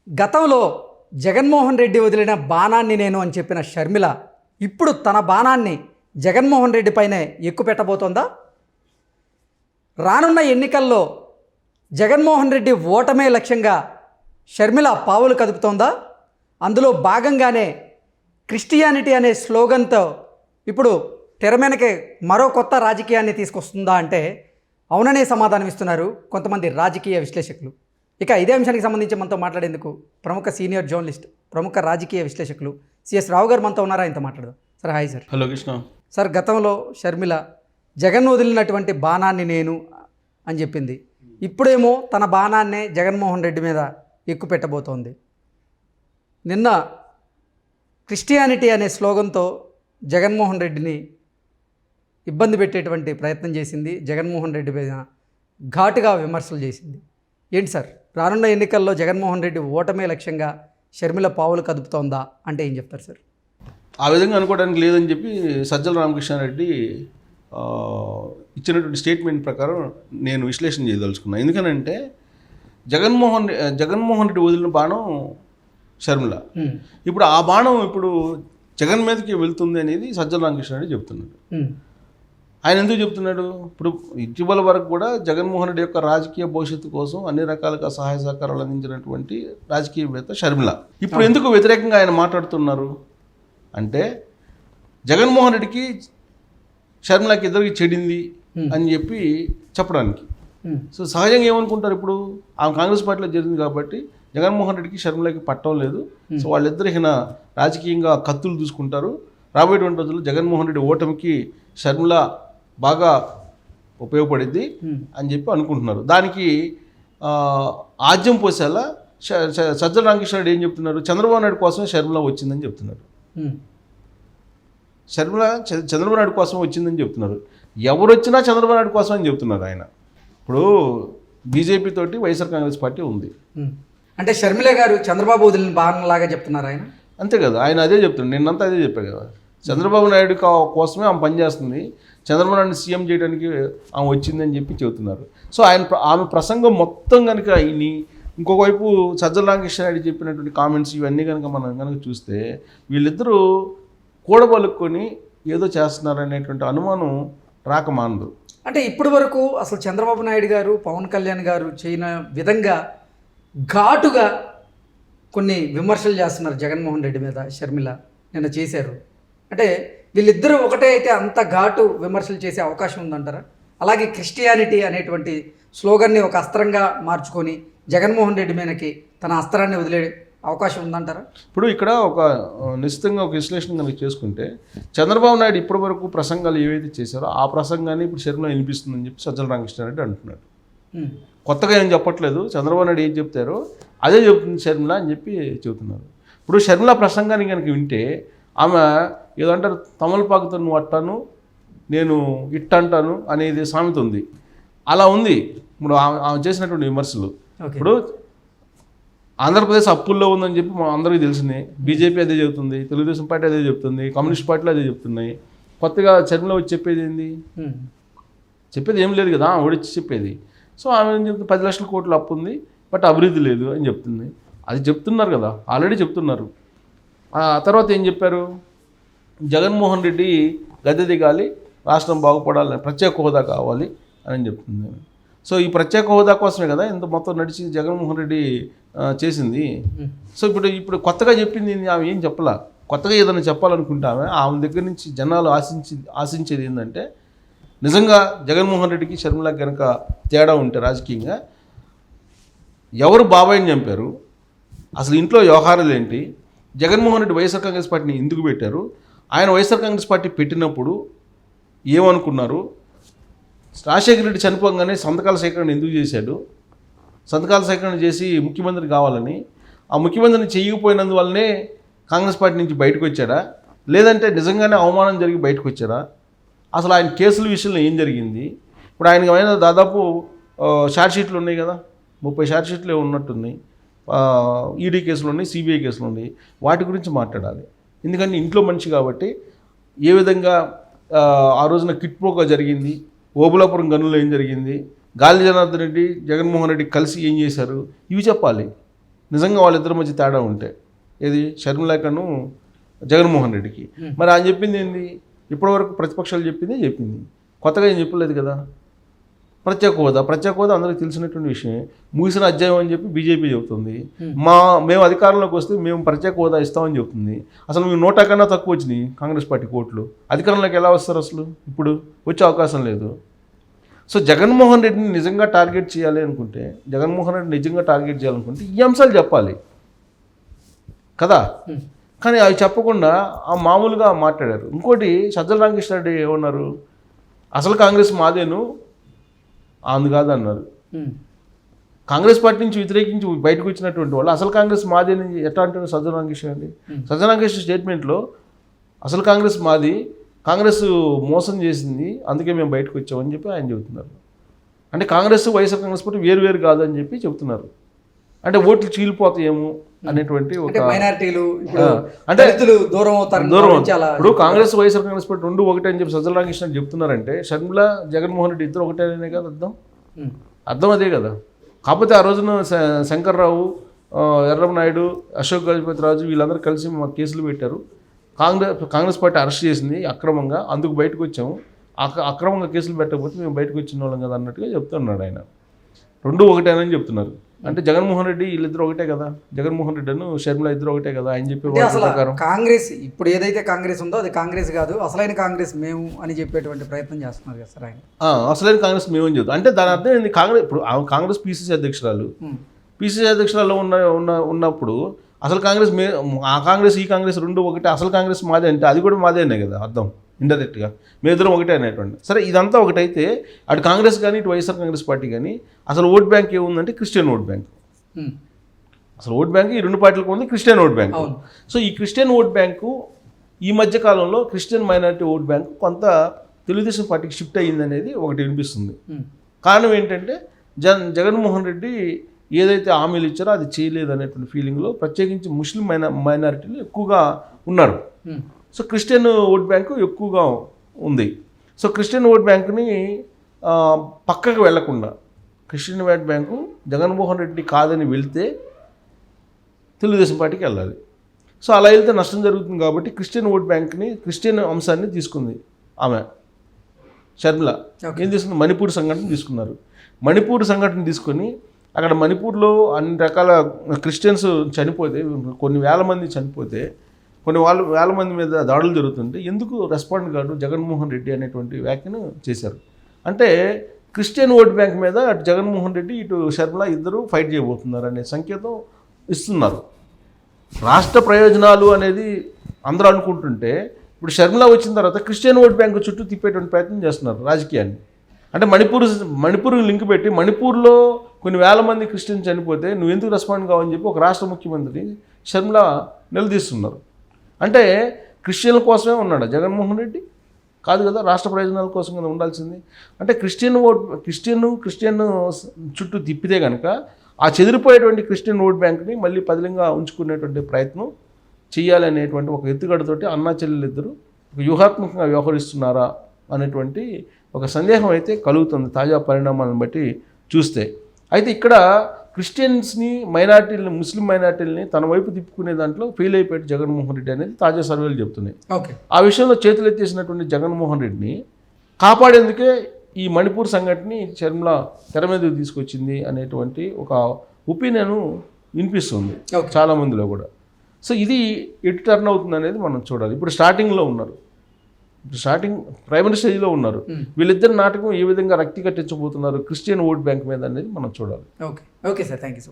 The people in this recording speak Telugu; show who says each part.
Speaker 1: గతంలో జగన్మోహన్ రెడ్డి వదిలిన బాణాన్ని నేను అని చెప్పిన షర్మిల ఇప్పుడు తన బాణాన్ని జగన్మోహన్ రెడ్డి పైనే ఎక్కుపెట్టబోతోందా? రానున్న ఎన్నికల్లో జగన్మోహన్ రెడ్డి ఓటమే లక్ష్యంగా షర్మిల పావులు కదుపుతోందా? అందులో భాగంగానే క్రిస్టియానిటీ అనే స్లోగన్తో ఇప్పుడు తెర వెనకే మరో కొత్త రాజకీయాన్ని తీసుకొస్తుందా అంటే అవుననే సమాధానం ఇస్తున్నారు కొంతమంది రాజకీయ విశ్లేషకులు. ఇక ఇదే అంశానికి సంబంధించి మనతో మాట్లాడేందుకు ప్రముఖ సీనియర్ జర్నలిస్ట్, ప్రముఖ రాజకీయ విశ్లేషకులు సిఎస్ రావు గారు మనతో ఉన్నారా? ఆయనతో మాట్లాడదాం. Sir hi sir.
Speaker 2: Hello Krishna
Speaker 1: sir, గతంలో షర్మిల జగన్ వదిలినటువంటి బాణాన్ని నేను అని చెప్పింది. ఇప్పుడేమో తన బాణాన్నే జగన్మోహన్ రెడ్డి మీద ఎక్కువ పెట్టబోతోంది. నిన్న క్రిస్టియానిటీ అనే స్లోగన్తో జగన్మోహన్ రెడ్డిని ఇబ్బంది పెట్టేటువంటి ప్రయత్నం చేసింది. జగన్మోహన్ రెడ్డి మీద ఘాటుగా విమర్శలు చేసింది. ఏంటి సార్, రానున్న ఎన్నికల్లో జగన్మోహన్ రెడ్డి ఓటమే లక్ష్యంగా షర్మిల పావులు కదుపుతోందా అంటే ఏం చెప్తారు సార్?
Speaker 2: ఆ విధంగా అనుకోవడానికి లేదని చెప్పి సజ్జల రామకృష్ణారెడ్డి ఇచ్చినటువంటి స్టేట్మెంట్ ప్రకారం నేను విశ్లేషణ చేయదలుచుకున్నాను. ఎందుకనంటే జగన్మోహన్ రెడ్డి వదిలిన బాణం షర్మిల, ఇప్పుడు ఆ బాణం ఇప్పుడు జగన్ మీదకి వెళ్తుంది అనేది సజ్జల రామకృష్ణారెడ్డి చెప్తున్నాడు. ఆయన ఎందుకు చెప్తున్నాడు? ఇప్పుడు ఇటీవల వరకు కూడా జగన్మోహన్ రెడ్డి యొక్క రాజకీయ భవిష్యత్తు కోసం అన్ని రకాలుగా సహాయ సహకారాలు అందించినటువంటి రాజకీయవేత్త షర్మిల. ఇప్పుడు ఎందుకు వ్యతిరేకంగా ఆయన మాట్లాడుతున్నారు అంటే జగన్మోహన్ రెడ్డికి షర్మిలకి ఇద్దరికి చెడింది అని చెప్పి చెప్పడానికి. సో సహజంగా ఏమనుకుంటారు, ఇప్పుడు ఆమె కాంగ్రెస్ పార్టీలో జరిగింది కాబట్టి జగన్మోహన్ రెడ్డికి షర్మిలకి పట్టడం లేదు, సో వాళ్ళిద్దరు రాజకీయంగా కత్తులు చూసుకుంటారు, రాబోయేటువంటి రోజుల్లో జగన్మోహన్ రెడ్డి ఓటమికి షర్మిల బాగా ఉపయోగపడింది అని చెప్పి అనుకుంటున్నారు. దానికి ఆజ్యం పోసేలా సజ్జల రామకృష్ణారెడ్డి ఏం చెప్తున్నారు, చంద్రబాబు నాయుడు కోసమే షర్మిల వచ్చిందని చెప్తున్నారు. షర్మిల చంద్రబాబు నాయుడు కోసం వచ్చిందని చెప్తున్నారు. ఎవరు వచ్చినా చంద్రబాబు నాయుడు కోసం అని చెప్తున్నారు ఆయన. ఇప్పుడు బీజేపీ తోటి వైఎస్ఆర్ కాంగ్రెస్ పార్టీ ఉంది
Speaker 1: అంటే షర్మిల గారు చంద్రబాబు వదిలిన బాణంలాగా చెప్తున్నారు ఆయన.
Speaker 2: అంతే కదా, ఆయన అదే చెప్తున్నాడు, నిన్నంతా అదే చెప్పారు కదా. చంద్రబాబు నాయుడు కోసమే ఆమె పనిచేస్తుంది, చంద్రబాబు నాయుడు సీఎం చేయడానికి ఆమె వచ్చిందని చెప్పి చెబుతున్నారు. సో ఆమె ప్రసంగం మొత్తం కనుక ఇంకొక వైపు సజ్జల రామకృష్ణారెడ్డి చెప్పినటువంటి కామెంట్స్ ఇవన్నీ కనుక మనం కనుక చూస్తే వీళ్ళిద్దరూ కూడబలుక్కొని ఏదో చేస్తున్నారనేటువంటి అనుమానం రాకమానదు.
Speaker 1: అంటే ఇప్పటి వరకు అసలు చంద్రబాబు నాయుడు గారు, పవన్ కళ్యాణ్ గారు చేయని విధంగా ఘాటుగా కొన్ని విమర్శలు చేస్తున్నారు జగన్మోహన్ రెడ్డి మీద. షర్మిల నిన్న చేశారు. అంటే వీళ్ళిద్దరూ ఒకటే అయితే అంత ఘాటు విమర్శలు చేసే అవకాశం ఉందంటారా? అలాగే క్రిస్టియానిటీ అనేటువంటి స్లోగన్ని ఒక అస్త్రంగా మార్చుకొని జగన్మోహన్ రెడ్డి మీదకి తన అస్త్రాన్ని వదిలే అవకాశం ఉందంటారా?
Speaker 2: ఇప్పుడు ఇక్కడ ఒక నిశ్చితంగా ఒక విశ్లేషణ కనుక చేసుకుంటే చంద్రబాబు నాయుడు ఇప్పటి వరకు ప్రసంగాలు ఏవైతే చేశారో ఆ ప్రసంగాన్ని ఇప్పుడు షర్మిల వినిపిస్తుందని చెప్పి సజ్జల రామకృష్ణారెడ్డి అంటున్నాడు. కొత్తగా ఏం చెప్పట్లేదు, చంద్రబాబు నాయుడు ఏం చెప్తారో అదే చెబుతుంది షర్మిల అని చెప్పి చెబుతున్నారు. ఇప్పుడు షర్మిల ప్రసంగాన్ని కనుక వింటే ఆమె ఏదంటారు, తమలపాకుతో నువ్వు అట్టాను నేను ఇట్టంటాను అనేది సామెత ఉంది, అలా ఉంది ఇప్పుడు ఆమె చేసినటువంటి విమర్శలు. ఇప్పుడు ఆంధ్రప్రదేశ్ అప్పుల్లో ఉందని చెప్పి మా అందరికీ తెలిసింది, బీజేపీ అదే చెబుతుంది, తెలుగుదేశం పార్టీ అదే చెప్తుంది, కమ్యూనిస్ట్ పార్టీలు అదే చెప్తున్నాయి. కొత్తగా షర్మిల వచ్చి చెప్పేది ఏంది? చెప్పేది ఏం లేదు కదా, ఓడిచ్చి చెప్పేది. సో ఆమె ఏం చెప్తుంది, 10 లక్షల కోట్ల అప్పు ఉంది బట్ అభివృద్ధి లేదు అని చెప్తుంది. అది చెప్తున్నారు కదా, ఆల్రెడీ చెప్తున్నారు. ఆ తర్వాత ఏం చెప్పారు, జగన్మోహన్ రెడ్డి గద్దె దిగాలి, రాష్ట్రం బాగుపడాలని, ప్రత్యేక హోదా కావాలి అని చెప్తుంది. సో ఈ ప్రత్యేక హోదా కోసమే కదా ఇంత మొత్తం నడిచి జగన్మోహన్ రెడ్డి చేసింది. సో ఇప్పుడు కొత్తగా చెప్పింది ఆమె ఏం చెప్పాలా, కొత్తగా ఏదైనా చెప్పాలనుకుంటే ఆమె దగ్గర నుంచి జనాలు ఆశించేది ఏంటంటే నిజంగా జగన్మోహన్ రెడ్డికి షర్మిలకి కనుక తేడా ఉంటే రాజకీయంగా ఎవరు బాబాయిని చంపారు, అసలు ఇంట్లో వ్యవహారాలు ఏంటి, జగన్మోహన్ రెడ్డి వైఎస్ఆర్ కాంగ్రెస్ పార్టీని ఎందుకు పెట్టారు, ఆయన వైఎస్ఆర్ కాంగ్రెస్ పార్టీ పెట్టినప్పుడు ఏమనుకున్నారు, రాజశేఖర రెడ్డి చనిపోగానే సంతకాల సేకరణ ఎందుకు చేశాడు, సంతకాల సేకరణ చేసి ముఖ్యమంత్రి కావాలని, ఆ ముఖ్యమంత్రిని చేయకపోయినందువల్లనే కాంగ్రెస్ పార్టీ నుంచి బయటకు వచ్చాడా, లేదంటే నిజంగానే అవమానం జరిగి బయటకు వచ్చారా, అసలు ఆయన కేసుల విషయంలో ఏం జరిగింది. ఇప్పుడు ఆయన దాదాపు షార్ట్షీట్లు ఉన్నాయి కదా, 30 షార్ట్షీట్లు ఉన్నట్టున్నాయి, ఈడీ కేసులు ఉన్నాయి, సిబిఐ కేసులు ఉన్నాయి, వాటి గురించి మాట్లాడాలి. ఎందుకంటే ఇంట్లో మనిషి కాబట్టి ఏ విధంగా ఆ రోజున కిట్పోగా జరిగింది, ఓబులాపురం గనుల్లో ఏం జరిగింది, గాలి జనార్దన్ రెడ్డి జగన్మోహన్ రెడ్డి కలిసి ఏం చేశారు, ఇవి చెప్పాలి. నిజంగా వాళ్ళిద్దరి మధ్య తేడా ఉంటే, ఏది షర్మిలకను జగన్మోహన్ రెడ్డికి. మరి ఆయన చెప్పింది ఏంది? ఇప్పటివరకు ప్రతిపక్షాలు చెప్పింది కొత్తగా ఏం చెప్పలేదు కదా. ప్రత్యేక హోదా అందరికీ తెలిసినటువంటి విషయమే, ముగిసిన అధ్యాయం అని చెప్పి బీజేపీ చెబుతుంది. మేము అధికారంలోకి వస్తే మేము ప్రత్యేక హోదా ఇస్తామని చెబుతుంది. అసలు మేము 100 కన్నా తక్కువ వచ్చినాయి కాంగ్రెస్ పార్టీ కోట్లు. అధికారంలోకి ఎలా వస్తారు? అసలు ఇప్పుడు వచ్చే అవకాశం లేదు. సో జగన్మోహన్ రెడ్డిని నిజంగా టార్గెట్ చేయాలి అనుకుంటే, ఈ అంశాలు చెప్పాలి కదా. కానీ అవి చెప్పకుండా మామూలుగా మాట్లాడారు. ఇంకోటి, సజ్జల రామకృష్ణారెడ్డి ఏమన్నారు? అసలు కాంగ్రెస్ మాదేను అందు కాదు అన్నారు. కాంగ్రెస్ పార్టీ నుంచి వ్యతిరేకించి బయటకు వచ్చినటువంటి వాళ్ళు అసలు కాంగ్రెస్ మాది అని ఎట్లా అంటారు సజ్జల రామకృష్ణారెడ్డి? సజ్జల రామకృష్ణ స్టేట్మెంట్లో అసలు కాంగ్రెస్ మాది, కాంగ్రెస్ మోసం చేసింది, అందుకే మేము బయటకు వచ్చామని చెప్పి ఆయన చెబుతున్నారు. అంటే కాంగ్రెస్ వైఎస్ఆర్ కాంగ్రెస్ పార్టీ వేరు కాదని చెప్పి చెబుతున్నారు. అంటే ఓట్లు చీలిపోతాయేమో అనేటువంటి ఒక
Speaker 1: మైనారిటీలు
Speaker 2: అంటే
Speaker 1: దూరం అవుతారు.
Speaker 2: ఇప్పుడు కాంగ్రెస్ వైఎస్ఆర్ కాంగ్రెస్ పార్టీ 2 ఒకటే అని చెప్పి సజ్జల రామకృష్ణ చెప్తున్నారంటే, షర్మిల జగన్మోహన్ రెడ్డి ఇద్దరు ఒకటేనే కదా అర్థం అదే కదా. కాకపోతే ఆ రోజున శంకర్రావు, ఎర్రమనాయుడు, అశోక్ గజపతిరాజు వీళ్ళందరూ కలిసి మా కేసులు పెట్టారు. కాంగ్రెస్ పార్టీ అరెస్ట్ చేసింది అక్రమంగా, అందుకు బయటకు వచ్చాము. అక్రమంగా కేసులు పెట్టకపోతే మేము బయటకు వచ్చిన వాళ్ళం కదా అన్నట్టుగా చెప్తున్నాడు ఆయన. 2 ఒకటేనని చెప్తున్నారు. అంటే జగన్మోహన్ రెడ్డి వీళ్ళిద్దరు ఒకటే కదా, జగన్మోహన్ రెడ్డి అను షర్మిల ఇద్దరు ఒకటే కదా ఆయన చెప్పే ప్రకారం.
Speaker 1: కాంగ్రెస్ ఇప్పుడు ఏదైతే కాంగ్రెస్ ఉందో అది కాంగ్రెస్ కాదు, అసలైన కాంగ్రెస్ మేము అని చెప్పేటువంటి ప్రయత్నం చేస్తున్నారు కదా సార్ ఆయన.
Speaker 2: అసలైన కాంగ్రెస్ మేము అని చెప్తాం. అంటే దాని అర్థం ఏంది? ఇప్పుడు కాంగ్రెస్ పిసిసి అధ్యక్షురాలు ఉన్నప్పుడు అసలు కాంగ్రెస్ ఆ కాంగ్రెస్ ఈ కాంగ్రెస్ 2 ఒకటే, అసలు కాంగ్రెస్ మాదే అంటే అది కూడా మాదేనే కదా అర్థం ఇండైరెక్ట్గా. మేమిద్దరం ఒకటే అనేటువంటి. సరే, ఇదంతా ఒకటైతే అటు కాంగ్రెస్ కానీ ఇటు వైఎస్ఆర్ కాంగ్రెస్ పార్టీ కానీ అసలు ఓట్ బ్యాంక్ ఏముందంటే క్రిస్టియన్ ఓట్ బ్యాంక్. అసలు ఓట్ బ్యాంక్ ఈ 2 పార్టీలకు ఉంది, క్రిస్టియన్ ఓట్ బ్యాంక్. సో ఈ క్రిస్టియన్ ఓట్ బ్యాంకు ఈ మధ్య కాలంలో క్రిస్టియన్ మైనారిటీ ఓట్ బ్యాంక్ కొంత తెలుగుదేశం పార్టీకి షిఫ్ట్ అయ్యిందనేది ఒకటి వినిపిస్తుంది. కారణం ఏంటంటే జగన్మోహన్ రెడ్డి ఏదైతే హామీలు ఇచ్చారో అది చేయలేదు అనేటువంటి ఫీలింగ్లో ప్రత్యేకించి ముస్లిం మైనారిటీలు ఎక్కువగా ఉన్నారు. సో క్రిస్టియన్ ఓట్ బ్యాంకు ఎక్కువగా ఉంది. సో క్రిస్టియన్ ఓట్ బ్యాంకుని పక్కకు వెళ్లకుండా, Christian vote bank Jaganmohan Reddy కాదని వెళ్తే తెలుగుదేశం పార్టీకి వెళ్ళాలి. సో అలా వెళ్తే నష్టం జరుగుతుంది కాబట్టి క్రిస్టియన్ ఓట్ బ్యాంక్ని, క్రిస్టియన్ అంశాన్ని తీసుకుంది ఆమె షర్మిల. ఏం తీసుకుంది? మణిపూర్ సంఘటన తీసుకున్నారు. మణిపూర్ సంఘటన తీసుకొని అక్కడ మణిపూర్లో అన్ని రకాల క్రిస్టియన్స్ చనిపోతే, కొన్ని వేల మంది చనిపోతే, కొన్ని వేల మంది మీద దాడులు జరుగుతుంటే ఎందుకు రెస్పాండ్ కాదు జగన్మోహన్ రెడ్డి అనేటువంటి వ్యాఖ్యను చేశారు. అంటే క్రిస్టియన్ ఓట్ బ్యాంక్ మీద అటు జగన్మోహన్ రెడ్డి ఇటు షర్మిల ఇద్దరు ఫైట్ చేయబోతున్నారు అనే సంకేతం ఇస్తున్నారు. రాష్ట్ర ప్రయోజనాలు అనేది అందరూ అనుకుంటుంటే ఇప్పుడు షర్మిల వచ్చిన తర్వాత క్రిస్టియన్ ఓట్ బ్యాంకు చుట్టూ తిప్పేటువంటి ప్రయత్నం చేస్తున్నారు రాజకీయాన్ని. అంటే మణిపూర్ లింక్ పెట్టి మణిపూర్లో కొన్ని వేల మంది క్రిస్టియన్ చనిపోతే నువ్వు ఎందుకు రెస్పాండ్ కావని చెప్పి ఒక రాష్ట్ర ముఖ్యమంత్రి షర్మిల నిలదీస్తున్నారు. అంటే క్రిస్టియన్ల కోసమే ఉన్నాడు జగన్మోహన్ రెడ్డి? కాదు కదా, రాష్ట్ర ప్రయోజనాల కోసం కదా ఉండాల్సింది. అంటే క్రిస్టియన్ చుట్టూ తిప్పితే కనుక ఆ చెదిరిపోయేటువంటి క్రిస్టియన్ ఓట్ బ్యాంక్ని మళ్ళీ పదిలంగా ఉంచుకునేటువంటి ప్రయత్నం చేయాలనేటువంటి ఒక ఎత్తుగడతోటి అన్నా చెల్లెలు ఇద్దరు వ్యూహాత్మకంగా వ్యవహరిస్తున్నారా అనేటువంటి ఒక సందేహం అయితే కలుగుతుంది తాజా పరిణామాలను బట్టి చూస్తే. అయితే ఇక్కడ క్రిస్టియన్స్ని, మైనార్టీలని, ముస్లిం మైనార్టీలని తన వైపు తిప్పుకునే దాంట్లో ఫెయిల్ అయిపోయాడు జగన్మోహన్ రెడ్డి అనేది తాజా సర్వేలు చెప్తున్నాయి. ఆ విషయంలో చేతులు ఎత్తేసినటువంటి జగన్మోహన్ రెడ్డిని కాపాడేందుకే ఈ మణిపూర్ సంఘటనని షర్మిల తెర మీదకి తీసుకొచ్చింది అనేటువంటి ఒక ఒపీనియన్ వినిపిస్తుంది చాలామందిలో కూడా. సో ఇది ఎటు టర్న్ అవుతుంది అనేది మనం చూడాలి. ఇప్పుడు స్టార్టింగ్లో ఉన్నారు, స్టార్టింగ్ ప్రైమరీ స్టేజ్లో ఉన్నారు. వీళ్ళిద్దరు నాటకం ఏ విధంగా రక్తి కట్టించబోతున్నారు క్రిస్టియన్ ఓట్ బ్యాంక్ మీద అనేది మనం చూడాలి.
Speaker 1: Okay sir, thank you so much.